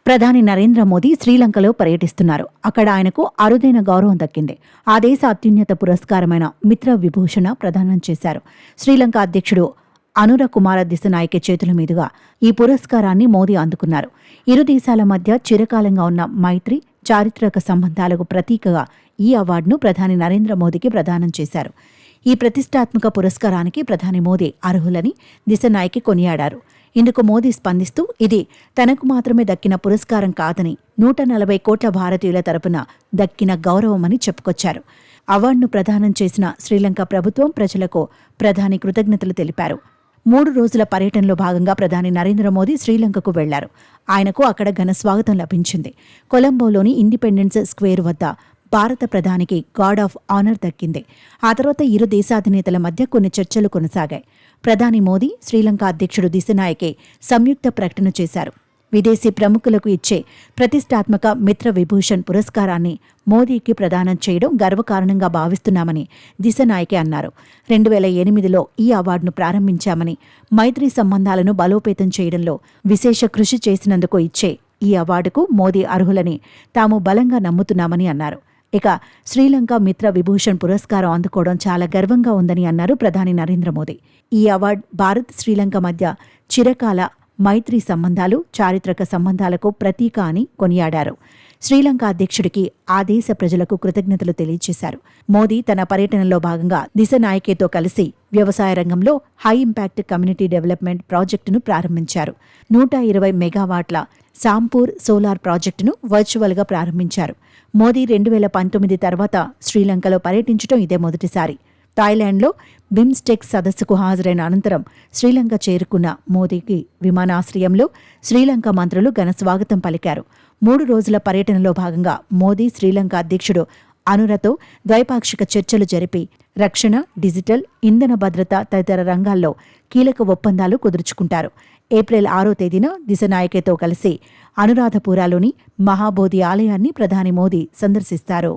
ప్రధాని నరేంద్ర మోదీ శ్రీలంకలో పర్యటిస్తున్నారు. అక్కడ ఆయనకు అరుదైన గౌరవం దక్కింది. ఆ దేశ అత్యున్నత పురస్కారమైన మిత్ర విభూషణ ప్రదానం చేశారు. శ్రీలంక అధ్యక్షుడు అనుర కుమార దిశనాయకే చేతుల మీదుగా ఈ పురస్కారాన్ని మోదీ అందుకున్నారు. ఇరు దేశాల మధ్య చిరకాలంగా ఉన్న మైత్రి, చారిత్రక సంబంధాలకు ప్రతీకగా ఈ అవార్డును ప్రధాని నరేంద్ర మోదీకి ప్రదానం చేశారు. ఈ ప్రతిష్టాత్మక పురస్కారానికి ప్రధాని మోదీ అర్హులని దిశనాయకే కొనియాడారు. ఇందుకు మోదీ స్పందిస్తూ ఇది తనకు మాత్రమే దక్కిన పురస్కారం కాదని 140 కోట్ల భారతీయుల తరపున దక్కిన గౌరవమని చెప్పుకొచ్చారు. అవార్డును ప్రదానం చేసిన శ్రీలంక ప్రభుత్వం ప్రజలకు ప్రధాని కృతజ్ఞతలు తెలిపారు. 3 రోజుల పర్యటనలో భాగంగా ప్రధాని నరేంద్ర మోదీ శ్రీలంకకు వెళ్లారు. ఆయనకు అక్కడ ఘన స్వాగతం లభించింది. కొలంబోలోని ఇండిపెండెన్స్ స్క్వేర్ వద్ద భారత ప్రధానికి గార్డ్ ఆఫ్ ఆనర్ దక్కింది. ఆ తర్వాత ఇరు దేశాధినేతల మధ్య కొన్ని చర్చలు కొనసాగాయి. ప్రధాని మోదీ, శ్రీలంక అధ్యక్షుడు దిశనాయకే సంయుక్త ప్రకటన చేశారు. విదేశీ ప్రముఖులకు ఇచ్చే ప్రతిష్టాత్మక మిత్ర విభూషణ్ పురస్కారాన్ని మోదీకి ప్రదానం చేయడం గర్వకారణంగా భావిస్తున్నామని దిశనాయకే అన్నారు. 2008లో ఈ అవార్డును ప్రారంభించామని, మైత్రి సంబంధాలను బలోపేతం చేయడంలో విశేష కృషి చేసినందుకు ఇచ్చే ఈ అవార్డుకు మోదీ అర్హులని తాము బలంగా నమ్ముతున్నామని అన్నారు. ఇక శ్రీలంక మిత్ర విభూషణ్ పురస్కారం అందుకోవడం చాలా గర్వంగా ఉందని అన్నారు ప్రధాని నరేంద్ర మోదీ. ఈ అవార్డు భారత్, శ్రీలంక మధ్య చిరకాల మైత్రి సంబంధాలు, చారిత్రక సంబంధాలకు ప్రతీక అని కొనియాడారు. శ్రీలంక అధ్యక్షుడికి ఆ దేశ ప్రజలకు కృతజ్ఞతలు తెలియజేశారు. మోదీ తన పర్యటనలో భాగంగా దిశనాయకేతో కలిసి వ్యవసాయ రంగంలో హై ఇంపాక్ట్ కమ్యూనిటీ డెవలప్మెంట్ ప్రాజెక్టును ప్రారంభించారు. 120 మెగావాట్ల సాంపూర్ సోలార్ ప్రాజెక్టును వర్చువల్గా ప్రారంభించారు. మోదీ 2019 తర్వాత శ్రీలంకలో పర్యటించడం ఇదే మొదటిసారి. థాయిలాండ్లో బిమ్స్టెక్ సదస్సుకు హాజరైన అనంతరం శ్రీలంక చేరుకున్న మోదీకి విమానాశ్రయంలో శ్రీలంక మంత్రులు ఘన స్వాగతం పలికారు. 3 రోజుల పర్యటనలో భాగంగా మోదీ శ్రీలంక అధ్యక్షుడు అనురతో ద్వైపాక్షిక చర్చలు జరిపి రక్షణ, డిజిటల్, ఇంధన భద్రత తదితర రంగాల్లో కీలక ఒప్పందాలు కుదుర్చుకుంటారు. ఏప్రిల్ 6వ తేదీన దిశనాయకేతో కలిసి అనురాధపురాలోని మహాబోధి ఆలయాన్ని ప్రధాని మోదీ సందర్శిస్తారు.